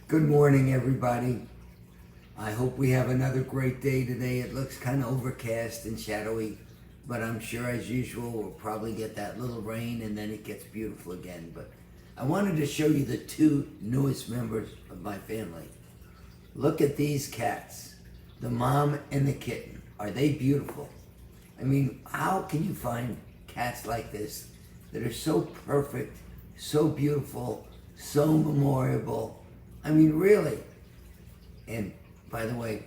Good morning, everybody. I hope we have another great day today. It looks kind of overcast and shadowy, but I'm sure as usual we'll probably get that little rain and then it gets beautiful again. But I wanted to show you the two newest members of my family. Look at these cats, the mom and the kitten. Are they beautiful? I mean, how can you find cats like this that are so perfect, so beautiful, so memorable? I mean, really. And by the way,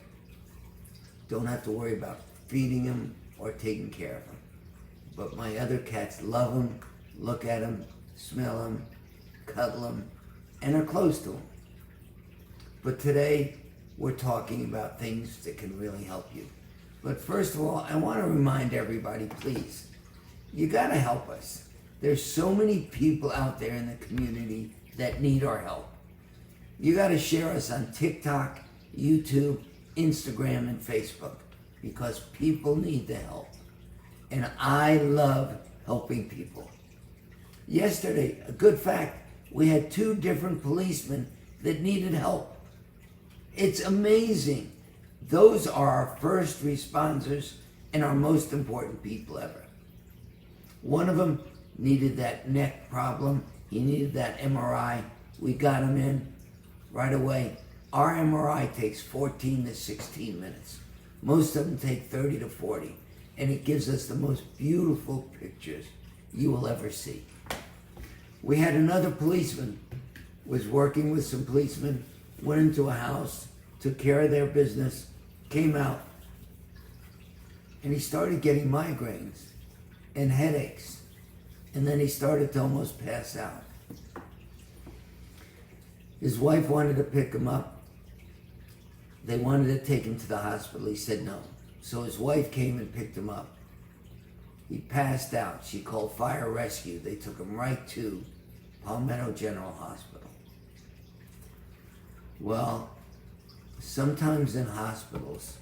don't have to worry about feeding them or taking care of them. But my other cats love them, look at them, smell them, cuddle them, and are close to them. But today, we're talking about things that can really help you. But first of all, I want to remind everybody, please, you got to help us. There's so many people out there in the community that need our help. You got to share us on TikTok, YouTube, Instagram, and Facebook because people need the help. And I love helping people. Yesterday, a good fact, we had 2 different policemen that needed help. It's amazing. Those are our first responders and our most important people ever. One of them needed that neck problem. He needed that MRI. We got him in right away. Our MRI takes 14 to 16 minutes. Most of them take 30 to 40. And it gives us the most beautiful pictures you will ever see. We had another policeman, was working with some policemen, went into a house, took care of their business, came out, and he started getting migraines and headaches. And then he started to almost pass out. His wife wanted to pick him up. They wanted to take him to the hospital. He said no. So his wife came and picked him up. He passed out. She called fire rescue. They took him right to Palmetto General Hospital. Well, sometimes in hospitals,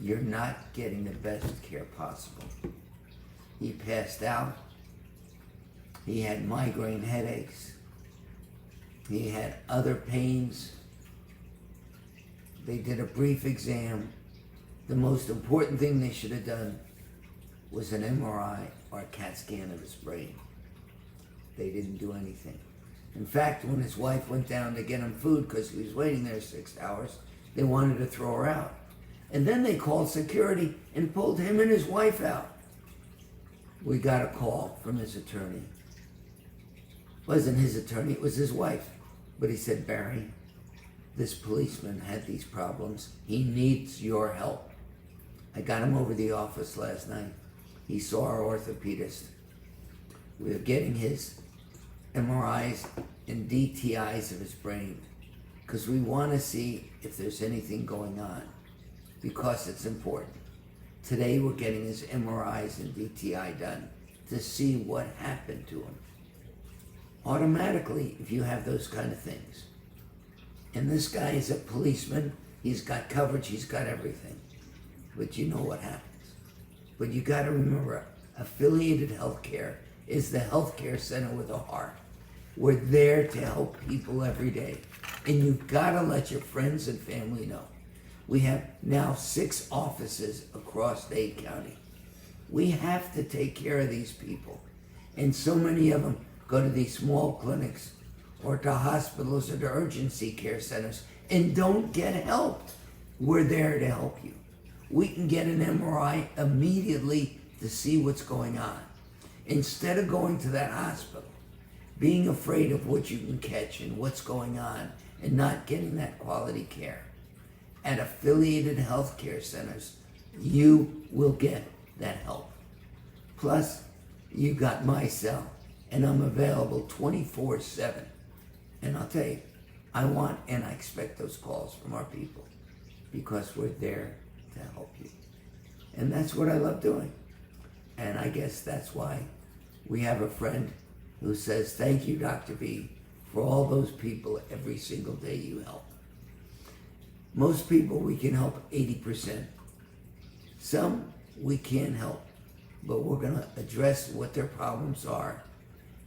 you're not getting the best care possible. He passed out. He had migraine headaches. He had other pains. They did a brief exam. The most important thing they should have done was an MRI or a CAT scan of his brain. They didn't do anything. In fact, when his wife went down to get him food because he was waiting there 6 hours, they wanted to throw her out. And then they called security and pulled him and his wife out. We got a call from his attorney. It wasn't his attorney, it was his wife. But he said, Barry, this policeman had these problems. He needs your help. I got him over to the office last night. He saw our orthopedist. We are getting his MRIs and DTIs of his brain because we want to see if there's anything going on because it's important. Today we're getting his MRIs and DTI done to see what happened to him. Automatically, if you have those kind of things. And this guy is a policeman. He's got coverage. He's got everything. But you know what happens. But you got to remember, affiliated healthcare is the healthcare center with a heart. We're there to help people every day. And you've got to let your friends and family know. We have now 6 offices across Dade County. We have to take care of these people. And so many of them go to these small clinics or to hospitals or to urgency care centers and don't get help. We're there to help you. We can get an MRI immediately to see what's going on. Instead of going to that hospital, being afraid of what you can catch and what's going on and not getting that quality care. At affiliated healthcare centers, you will get that help. Plus, you got my cell. And I'm available 24/7. And I'll tell you, I want and I expect those calls from our people because we're there to help you. And that's what I love doing. And I guess that's why we have a friend who says, thank you, Dr. V, for all those people every single day you help. Most people we can help 80%. Some we can't help, but we're going to address what their problems are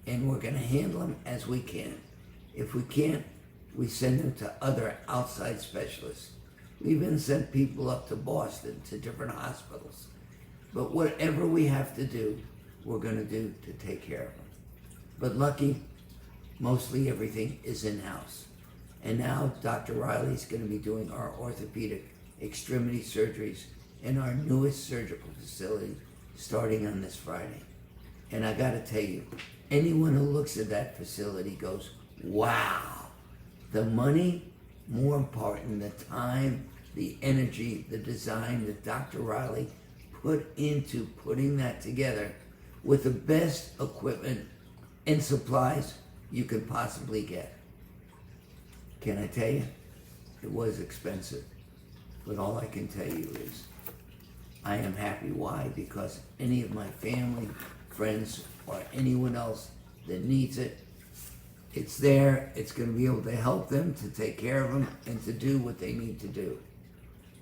and we're going to handle them as we can. If we can't, We send them to other outside specialists. We even sent people up to Boston to different hospitals. But whatever we have to do, we're going to do to take care of them. But lucky, mostly everything is in-house. And now Dr. Riley's going to be doing our orthopedic extremity surgeries in our newest surgical facility starting on this Friday. And I got to tell you, anyone who looks at that facility goes, wow. The money, more important, the time, the energy, the design that Dr. Riley put into putting that together with the best equipment and supplies you could possibly get. Can I tell you? It was expensive. But all I can tell you is I am happy. Why? Because any of my family, friends, or anyone else that needs it, it's there. It's going to be able to help them, to take care of them, and to do what they need to do.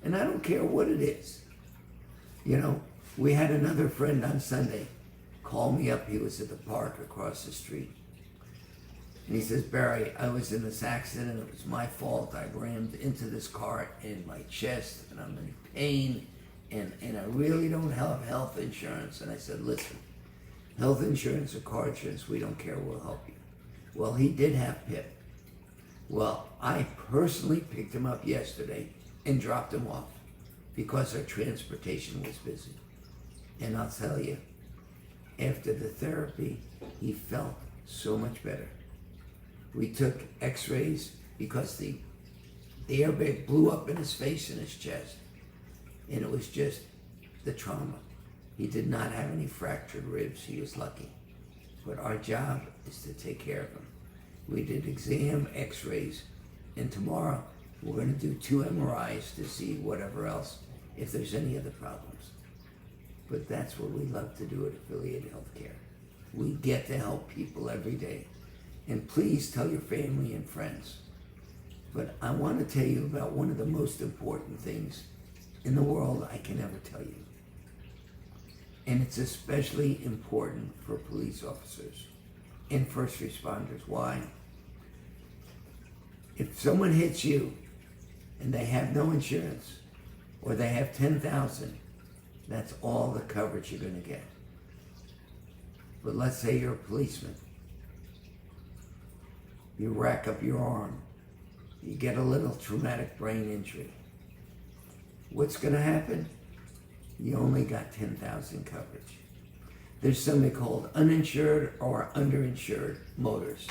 And I don't care what it is. You know, we had another friend on Sunday call me up. He was at the park across the street. And he says, Barry, I was in this accident. It was my fault. I rammed into this car in my chest, and I'm in pain, and I really don't have health insurance. And I said, listen, health insurance or car insurance, we don't care. We'll help you. Well, he did have PIP. Well, I personally picked him up yesterday and dropped him off because our transportation was busy. And I'll tell you, after the therapy, he felt so much better. We took x-rays because the airbag blew up in his face and his chest. And it was just the trauma. He did not have any fractured ribs. He was lucky. But our job is to take care of him. We did exam, x-rays, and tomorrow we're going to do 2 MRIs to see whatever else, if there's any other problems. But that's what we love to do at Affiliated Healthcare. We get to help people every day. And please tell your family and friends. But I want to tell you about one of the most important things in the world I can ever tell you. And it's especially important for police officers and first responders. Why? If someone hits you and they have no insurance, or they have $10,000, that's all the coverage you're going to get. But let's say you're a policeman. You rack up your arm. You get a little traumatic brain injury. What's going to happen? You only got $10,000 coverage. There's something called uninsured or underinsured motors.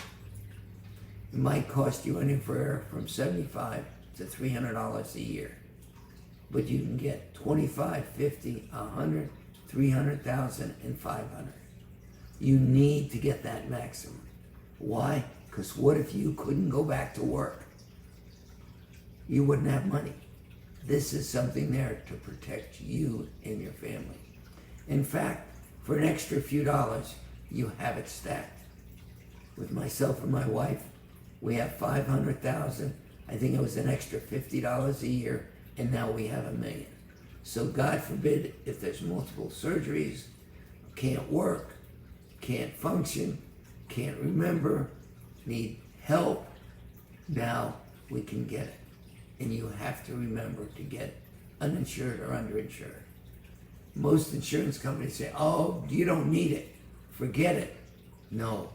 It might cost you anywhere from $75 to $300 a year. But you can get 25, 50, 100, 300,000, and 500. You need to get that maximum. Why? Because what if you couldn't go back to work? You wouldn't have money. This is something there to protect you and your family. In fact, for an extra few dollars, you have it stacked. With myself and my wife, we have $500,000. I think it was an extra $50 a year, and now we have $1 million. So God forbid, if there's multiple surgeries, can't work, can't function, can't remember, need help, now we can get it. And you have to remember to get uninsured or underinsured. Most insurance companies say, oh, you don't need it. Forget it. No,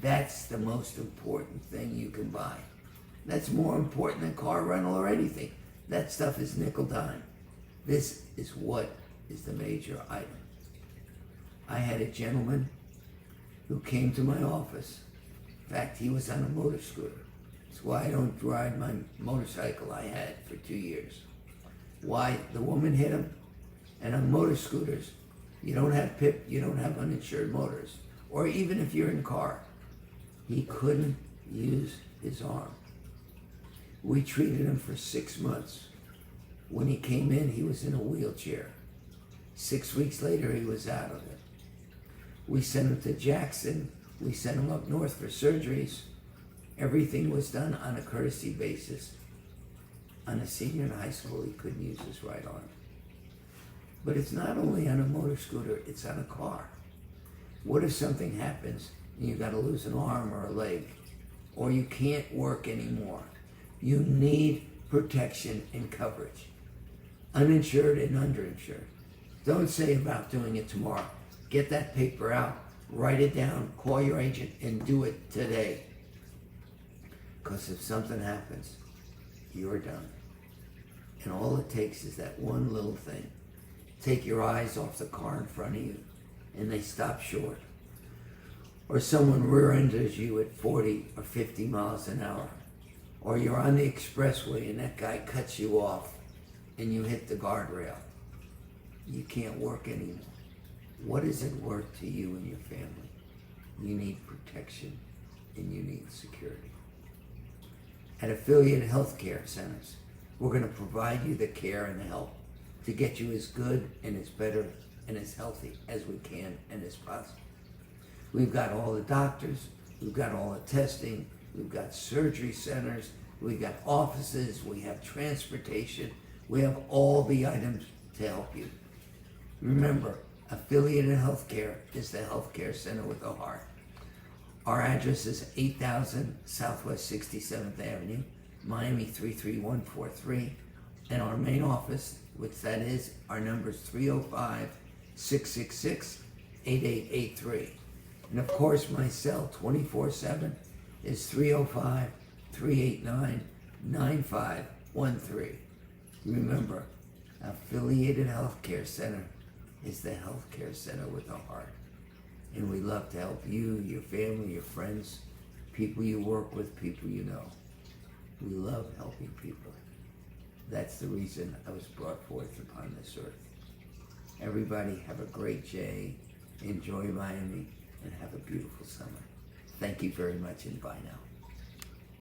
that's the most important thing you can buy. That's more important than car rental or anything. That stuff is nickel dime. This is what is the major item. I had a gentleman who came to my office. In fact, he was on a motor scooter. That's why I don't ride my motorcycle I had for 2 years. Why? The woman hit him. And on motor scooters, you don't have PIP, you don't have uninsured motors. Or even if you're in a car, he couldn't use his arm. We treated him for 6 months. When he came in, he was in a wheelchair. 6 weeks later, he was out of it. We sent him to Jackson. We sent him up north for surgeries. Everything was done on a courtesy basis. On a senior in high school, he couldn't use his right arm. But it's not only on a motor scooter, it's on a car. What if something happens and you got to lose an arm or a leg? or you can't work anymore, you need protection and coverage. Uninsured and underinsured. Don't say about doing it tomorrow. Get that paper out, write it down, call your agent, and do it today. Because if something happens, you're done. And all it takes is that one little thing. Take your eyes off the car in front of you, and they stop short. Or someone rear-enders you at 40 or 50 miles an hour. Or you're on the expressway and that guy cuts you off and you hit the guardrail. You can't work anymore. What is it worth to you and your family? You need protection and you need security. At Affiliate Healthcare Centers, we're going to provide you the care and the help to get you as good and as better and as healthy as we can and as possible. We've got all the doctors, we've got all the testing, we've got surgery centers, we've got offices, we have transportation, we have all the items to help you. Remember, Affiliated Healthcare is the healthcare center with a heart. Our address is 8000 Southwest 67th Avenue, Miami 33143, and our main office, which that is, our number is 305-666-8883. And of course, my cell 24/7 is 305-389-9513. Remember, Affiliated Healthcare Center is the healthcare center with a heart. And we love to help you, your family, your friends, people you work with, people you know. We love helping people. That's the reason I was brought forth upon this earth. Everybody have a great day. Enjoy Miami and have a beautiful summer. Thank you very much and bye now.